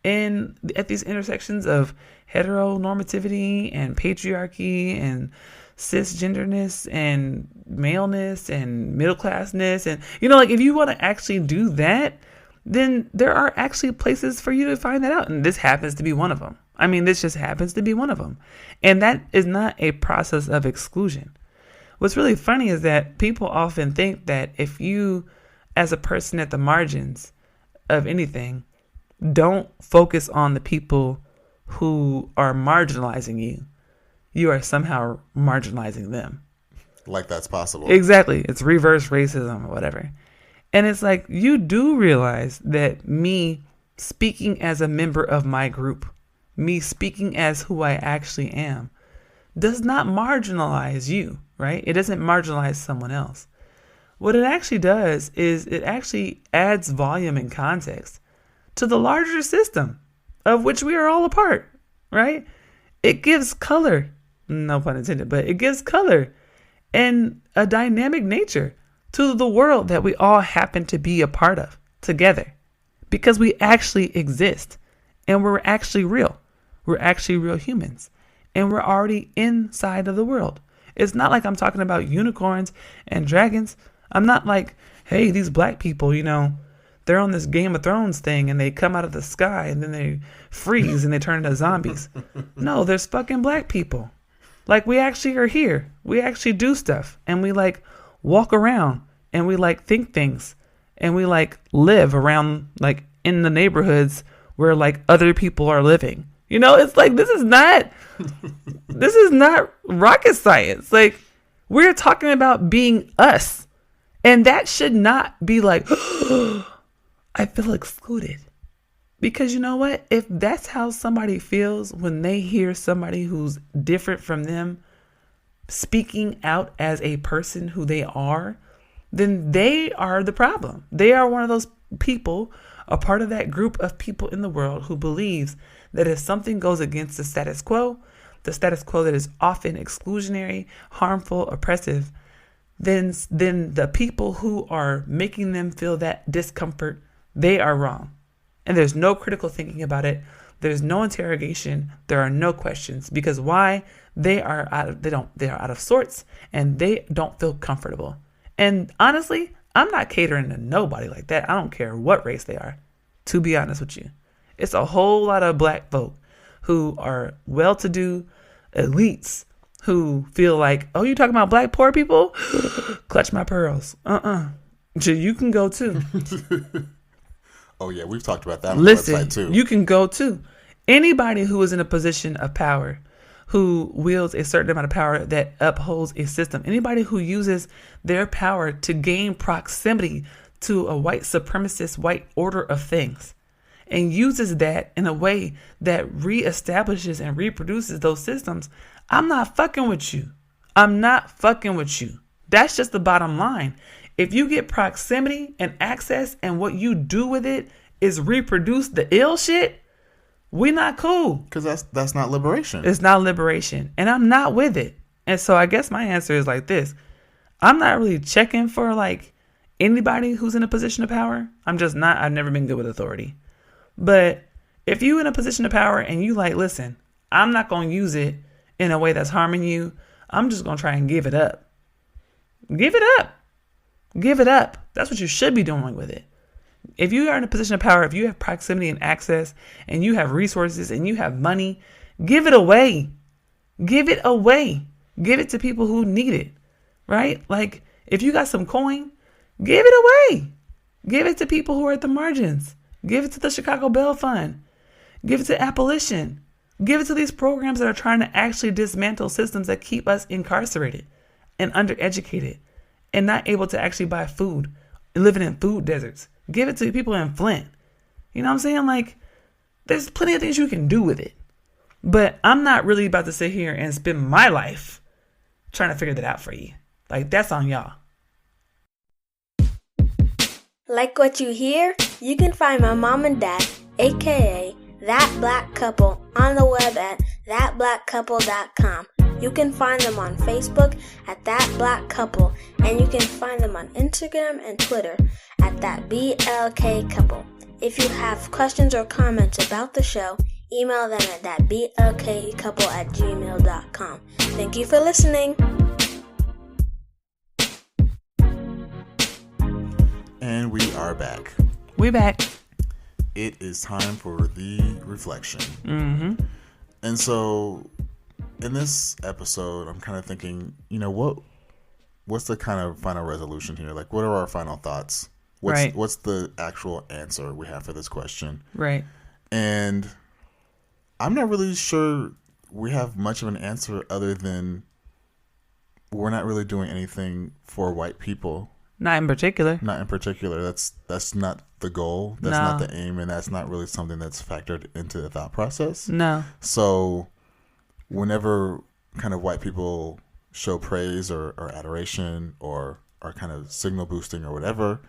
at these intersections of heteronormativity and patriarchy and cisgenderness and maleness and middle classness, and like if you want to actually do that, then there are actually places for you to find that out, and this happens to be one of them. I mean, this just happens to be one of them, and that is not a process of exclusion. What's really funny is that people often think that if you, as a person at the margins of anything, don't focus on the people who are marginalizing you, you are somehow marginalizing them. Like that's possible. Exactly. It's reverse racism or whatever. And it's like, you do realize that me speaking as a member of my group, me speaking as who I actually am, does not marginalize you, right? It doesn't marginalize someone else. What it actually does is it actually adds volume and context to the larger system of which we are all a part, right? It gives color, no pun intended, but it gives color and a dynamic nature to the world that we all happen to be a part of together, because we actually exist and we're actually real. We're actually real humans and we're already inside of the world. It's not like I'm talking about unicorns and dragons. I'm not like, hey, these black people, they're on this Game of Thrones thing and they come out of the sky and then they freeze and they turn into zombies. No, there's fucking black people. Like, we actually are here. We actually do stuff and we like walk around and we like think things and we like live around like in the neighborhoods where like other people are living. It's like, this is not rocket science. Like, we're talking about being us. And that should not be like, I feel excluded. Because you know what? If that's how somebody feels when they hear somebody who's different from them speaking out as a person who they are, then they are the problem. They are one of those people, a part of that group of people in the world who believes that if something goes against the status quo that is often exclusionary, harmful, oppressive, then the people who are making them feel that discomfort, they are wrong. And there's no critical thinking about it. There's no interrogation. There are no questions. Because why? They are out of sorts and they don't feel comfortable. And honestly, I'm not catering to nobody like that. I don't care what race they are, to be honest with you. It's a whole lot of black folk who are well-to-do elites who feel like, oh, you talking about black poor people? Clutch my pearls. You can go too. Oh, yeah, we've talked about that on the website too. You can go too. Anybody who is in a position of power, who wields a certain amount of power that upholds a system, anybody who uses their power to gain proximity to a white supremacist white order of things and uses that in a way that reestablishes and reproduces those systems, I'm not fucking with you. I'm not fucking with you. That's just the bottom line. If you get proximity and access and what you do with it is reproduce the ill shit, we're not cool. Because that's not liberation. It's not liberation. And I'm not with it. And so I guess my answer is like this. I'm not really checking for like anybody who's in a position of power. I've never been good with authority. But if you're in a position of power and you like, listen, I'm not going to use it in a way that's harming you. I'm just going to try and give it up. Give it up. Give it up. That's what you should be doing with it. If you are in a position of power, if you have proximity and access and you have resources and you have money, give it away. Give it away. Give it to people who need it, right? Like if you got some coin, give it away. Give it to people who are at the margins. Give it to the Chicago Bell Fund. Give it to Abolition. Give it to these programs that are trying to actually dismantle systems that keep us incarcerated and undereducated and not able to actually buy food, living in food deserts. Give it to people in Flint. You know what I'm saying? Like, there's plenty of things you can do with it. But I'm not really about to sit here and spend my life trying to figure that out for you. Like, that's on y'all. Like what you hear? You can find my mom and dad, aka That Black Couple, on the web at thatblackcouple.com. You can find them on Facebook at That Black Couple, and you can find them on Instagram and Twitter at That BLK Couple. If you have questions or comments about the show, email them at thatblkcouple@gmail.com. Thank you for listening. And we are back. We back. It is time for the reflection. Mm-hmm. And so in this episode, I'm kind of thinking, what's the kind of final resolution here? Like, what are our final thoughts? What's the actual answer we have for this question? Right. And I'm not really sure we have much of an answer other than we're not really doing anything for white people. Not in particular. That's not the goal. That's not the aim. And that's not really something that's factored into the thought process. No. So whenever kind of white people show praise or adoration or are kind of signal boosting or whatever,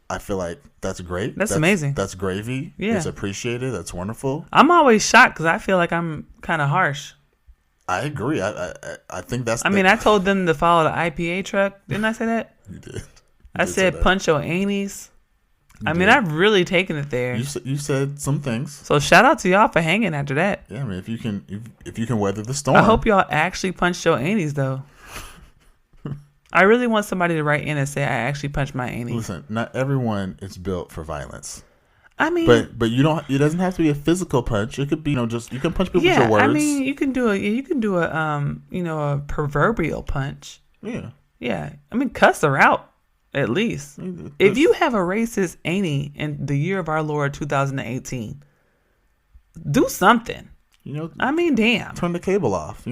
I feel like that's great. That's amazing. That's gravy. Yeah. It's appreciated. That's wonderful. I'm always shocked because I feel like I'm kind of harsh. I agree. I think that's. I mean, I told them to follow the IPA truck. Didn't I say that? You did. I said punch your aunties. I mean, I've really taken it there. You said some things. So shout out to y'all for hanging after that. Yeah, I mean, if you can weather the storm. I hope y'all actually punched your aunties though. I really want somebody to write in and say I actually punched my auntie. Listen, not everyone is built for violence. I mean, but you don't. It doesn't have to be a physical punch. It could be, just you can punch people with your words. I mean, you can do a proverbial punch. Yeah. Yeah. I mean, cuss her out at least. If you have a racist auntie in the year of our Lord 2018, do something. I mean, damn. Turn the cable off.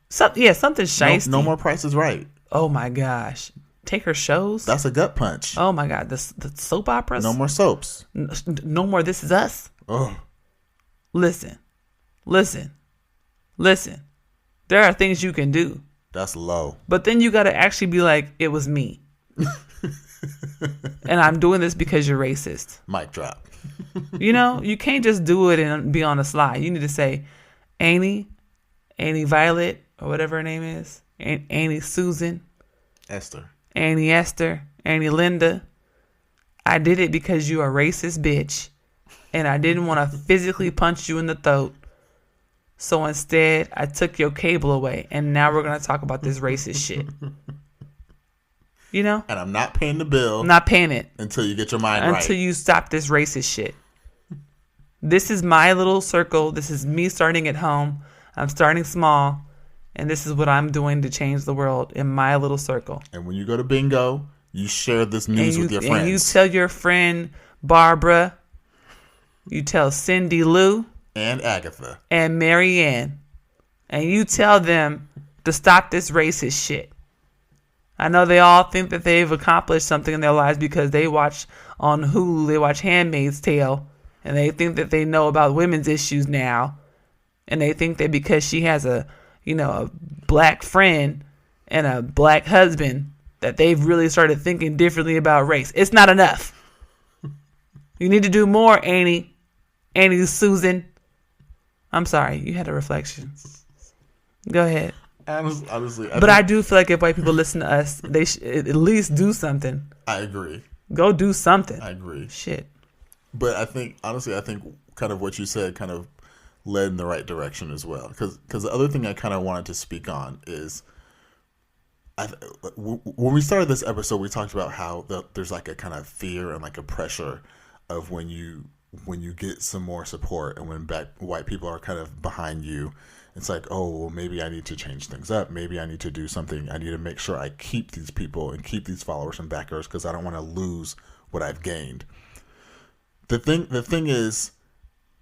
Something shiesty. No more Price is Right. Oh my gosh. Take her shows. That's a gut punch. Oh my God. The soap operas. No more soaps. No more This Is Us. Oh. Listen. There are things you can do. That's low. But then you got to actually be like, it was me. And I'm doing this because you're racist. Mic drop. You can't just do it and be on the slide. You need to say, Annie Violet, or whatever her name is. Annie Susan. Esther. Annie Esther, Annie Linda, I did it because you a racist bitch, and I didn't want to physically punch you in the throat. So instead, I took your cable away, and now we're going to talk about this racist shit. And I'm not paying the bill. I'm not paying it. Until you get your mind right. Until you stop this racist shit. This is my little circle. This is me starting at home. I'm starting small. And this is what I'm doing to change the world in my little circle. And when you go to bingo, you share this news with your friends. And you tell your friend Barbara. You tell Cindy Lou. And Agatha. And Marianne. And you tell them to stop this racist shit. I know they all think that they've accomplished something in their lives because they watch on Hulu, they watch Handmaid's Tale. And they think that they know about women's issues now. And they think that because she has a black friend and a black husband, that they've really started thinking differently about race. It's not enough. You need to do more, Annie Susan. I'm sorry, you had a reflection. Go ahead. Honestly, but I do feel like if white people listen to us, they should at least do something. I agree. Go do something. I agree. Shit. But I think kind of what you said kind of led in the right direction as well. Because the other thing I kind of wanted to speak on is, when we started this episode, we talked about how there's like a kind of fear and like a pressure of when you get some more support and when white people are kind of behind you. It's like, oh, well, maybe I need to change things up. Maybe I need to do something. I need to make sure I keep these people and keep these followers and backers because I don't want to lose what I've gained. The thing is,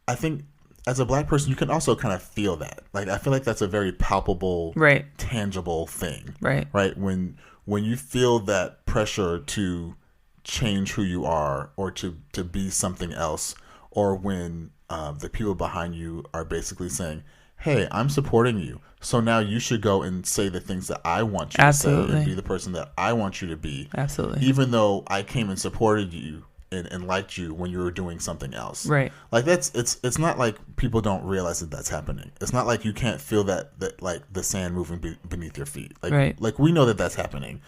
I think as a black person, you can also kind of feel that. Like, I feel like that's a very palpable, right, tangible thing. Right. Right. When you feel that pressure to change who you are or to be something else, or when the people behind you are basically saying, hey, I'm supporting you, so now you should go and say the things that I want you Absolutely. to say and be the person that I want you to be. Absolutely. Even though I came and supported you and liked you when you were doing something else. Right. Like it's not like people don't realize that that's happening. It's not like you can't feel that like the sand moving beneath your feet. Like, right. Like we know that that's happening.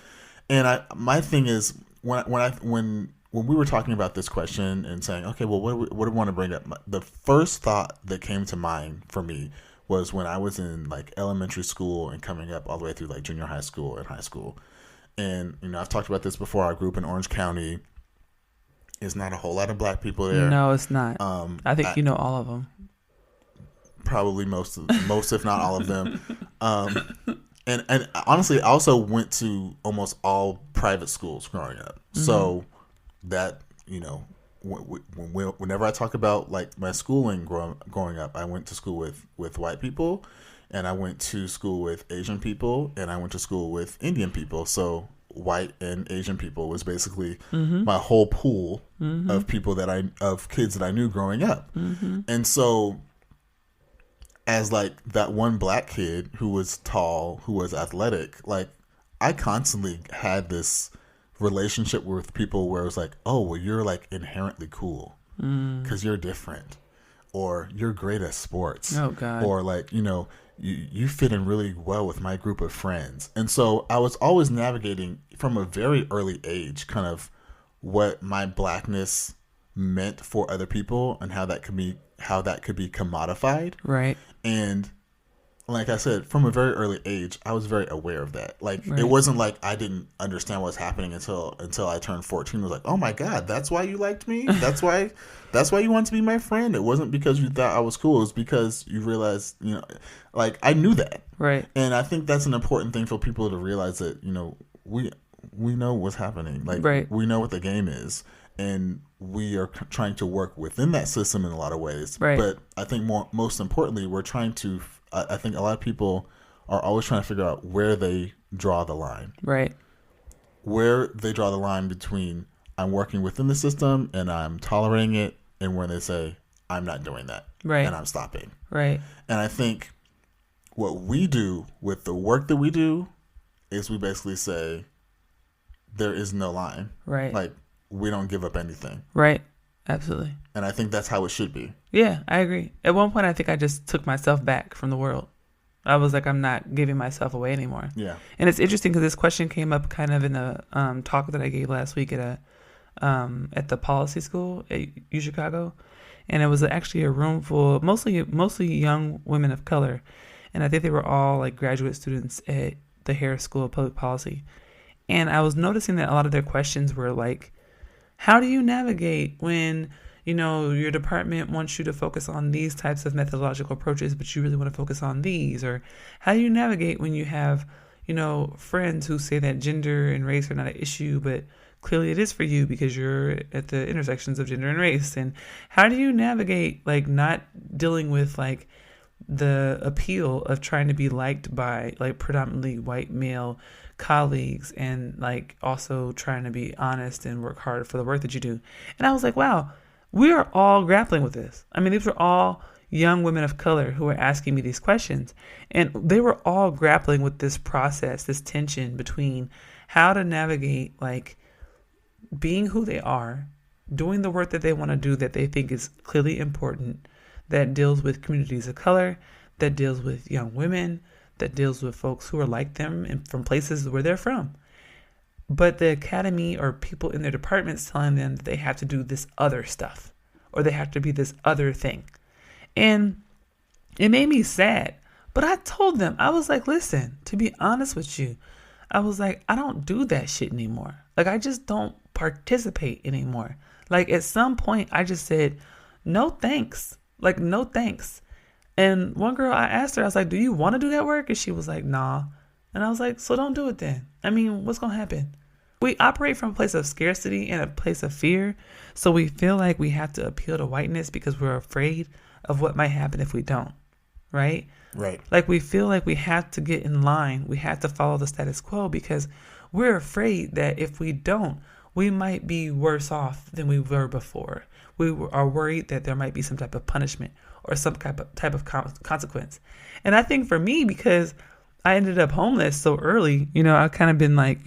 And my thing is when we were talking about this question and saying, okay, well, what do we want to bring up? The first thought that came to mind for me was when I was in like elementary school and coming up all the way through like junior high school and high school. And, I've talked about this before. Our group in Orange County is not a whole lot of black people there. No, it's not. I think you know all of them. Probably most if not all of them. And honestly, I also went to almost all private schools growing up. Mm-hmm. So that, whenever I talk about like my schooling growing up, I went to school with white people, and I went to school with Asian people, and I went to school with Indian people. So white and Asian people was basically mm-hmm. my whole pool mm-hmm. of people of kids that I knew growing up. Mm-hmm. And so as like that one black kid who was tall, who was athletic, like I constantly had this relationship with people where it was like, oh, well, you're like inherently cool because you're different, or you're great at sports. Oh God. Or like, you fit in really well with my group of friends. And so I was always navigating from a very early age kind of what my blackness meant for other people and how that could be commodified. Right. And like I said, from a very early age, I was very aware of that. Like, Right. It wasn't like I didn't understand what was happening until I turned 14. I was like, oh my God, that's why you liked me? That's why you wanted to be my friend? It wasn't because you thought I was cool. It was because you realized, like, I knew that. Right. And I think that's an important thing for people to realize that, we know what's happening. Like, Right. we know what the game is. And we are trying to work within that system in a lot of ways. Right. But I think most importantly, we're trying to, I think a lot of people are always trying to figure out where they draw the line. Right. Where they draw the line between I'm working within the system and I'm tolerating it, and where they say, I'm not doing that. Right. And I'm stopping. Right. And I think what we do with the work that we do is we basically say, there is no line. Right. Like, we don't give up anything. Right. Absolutely. And I think that's how it should be. Yeah, I agree. At one point, I think I just took myself back from the world. I was like, I'm not giving myself away anymore. Yeah. And it's interesting because this question came up kind of in a talk that I gave last week at the policy school at U Chicago. And it was actually a room full of mostly young women of color. And I think they were all like graduate students at the Harris School of Public Policy. And I was noticing that a lot of their questions were like, how do you navigate when, your department wants you to focus on these types of methodological approaches, but you really want to focus on these? Or how do you navigate when you have, friends who say that gender and race are not an issue, but clearly it is for you because you're at the intersections of gender and race? And how do you navigate like not dealing with like the appeal of trying to be liked by like predominantly white male colleagues and like also trying to be honest and work hard for the work that you do? And I was like, wow, we are all grappling with this. I mean, these were all young women of color who were asking me these questions, and they were all grappling with this process, this tension between how to navigate like being who they are, doing the work that they want to do that they think is clearly important, that deals with communities of color, that deals with young women, that deals with folks who are like them and from places where they're from. But the academy or people in their departments telling them that they have to do this other stuff or they have to be this other thing. And it made me sad. But I told them, I was like, listen, to be honest with you, I was like, I don't do that shit anymore. Like, I just don't participate anymore. Like, at some point, I just said, no thanks. Like, no thanks. And one girl, I asked her, I was like, do you want to do that work? And she was like, nah. And I was like, so don't do it then. I mean, what's going to happen? We operate from a place of scarcity and a place of fear. So we feel like we have to appeal to whiteness because we're afraid of what might happen if we don't. Right? Right. Like we feel like we have to get in line. We have to follow the status quo because we're afraid that if we don't, we might be worse off than we were before. We are worried that there might be some type of punishment or some type of consequence. And I think for me, because I ended up homeless so early, I've kind of been like,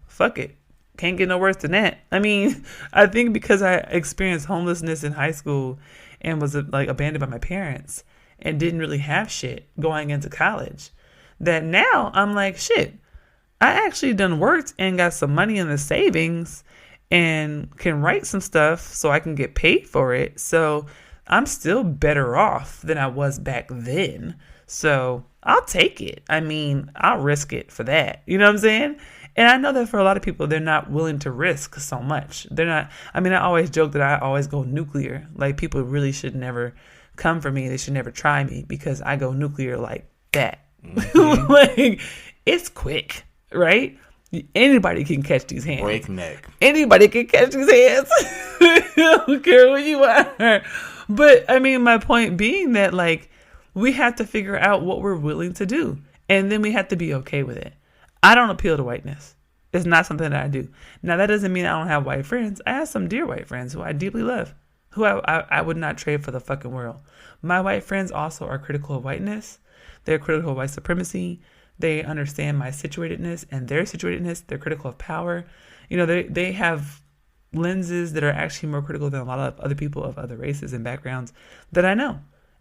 fuck it. Can't get no worse than that. I mean, I think because I experienced homelessness in high school and was like abandoned by my parents and didn't really have shit going into college, that now I'm like, shit, I actually done worked and got some money in the savings and can write some stuff so I can get paid for it. So I'm still better off than I was back then. So I'll take it. I mean, I'll risk it for that. You know what I'm saying? And I know that for a lot of people, they're not willing to risk so much. They're not. I mean, I always joke that I always go nuclear. Like, people really should never come for me. They should never try me because I go nuclear like that. Mm-hmm. Like, it's quick, right? Anybody can catch these hands. Breakneck. Anybody can catch these hands. I don't care who you are. But, I mean, my point being that, like, we have to figure out what we're willing to do. And then we have to be okay with it. I don't appeal to whiteness. It's not something that I do. Now, that doesn't mean I don't have white friends. I have some dear white friends who I deeply love, who I would not trade for the fucking world. My white friends also are critical of whiteness. They're critical of white supremacy. They understand my situatedness and their situatedness. They're critical of power. They have lenses that are actually more critical than a lot of other people of other races and backgrounds that I know.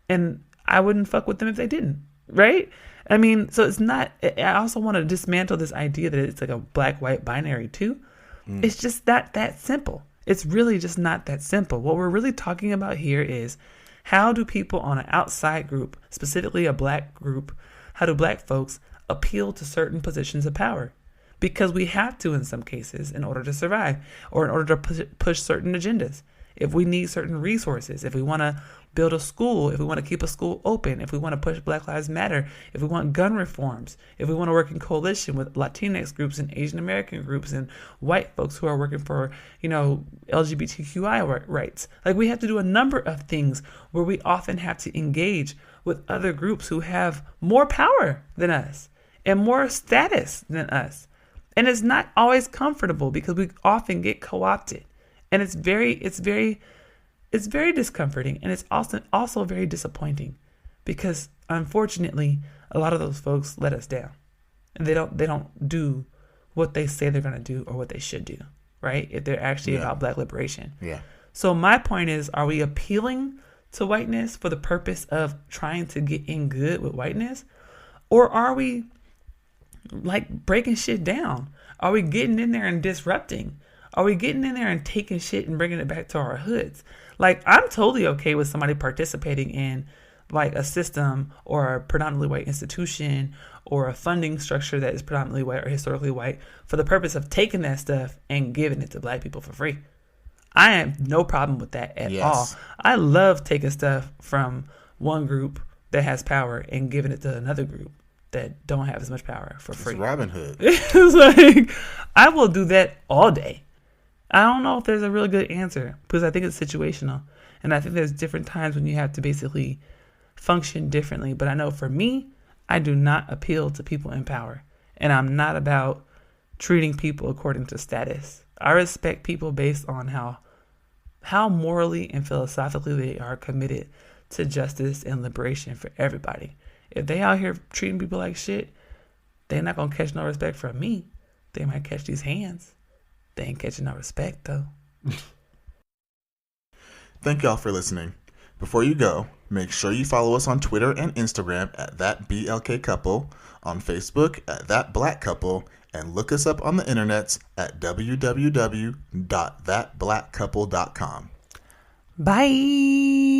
And I wouldn't fuck with them if they didn't. right? I mean, so it's not, I also want to dismantle this idea that it's like a black-white binary too. It's just not that simple. It's really just not that simple. What we're really talking about here is how do people on an outside group, specifically a black group, how do black folks appeal to certain positions of power? Because we have to in some cases in order to survive or in order to push certain agendas. If we need certain resources, if we want to build a school, if we want to keep a school open, if we want to push Black Lives Matter, if we want gun reforms, if we want to work in coalition with Latinx groups and Asian American groups and white folks who are working for, LGBTQI rights. Like we have to do a number of things where we often have to engage with other groups who have more power than us and more status than us. And it's not always comfortable because we often get co-opted. And it's very discomforting, and it's also very disappointing because unfortunately a lot of those folks let us down. And they don't do what they say they're going to do or what they should do, right? If they're actually about black liberation. Yeah. So my point is, are we appealing to whiteness for the purpose of trying to get in good with whiteness? Or are we like breaking shit down? Are we getting in there and disrupting? Are we getting in there and taking shit and bringing it back to our hoods? Like, I'm totally okay with somebody participating in like a system or a predominantly white institution or a funding structure that is predominantly white or historically white for the purpose of taking that stuff and giving it to black people for free. I have no problem with that at all. I love taking stuff from one group that has power and giving it to another group that don't have as much power for free. It's Robin Hood. It's like, I will do that all day. I don't know if there's a really good answer because I think it's situational. And I think there's different times when you have to basically function differently. But I know for me, I do not appeal to people in power. And I'm not about treating people according to status. I respect people based on how morally and philosophically they are committed to justice and liberation for everybody. If they out here treating people like shit, they're not going to catch no respect from me. They might catch these hands. They ain't catching no respect, though. Thank y'all for listening. Before you go, make sure you follow us on Twitter and Instagram at ThatBLKCouple, on Facebook at ThatBlackCouple, and look us up on the internets at www.thatblackcouple.com. Bye.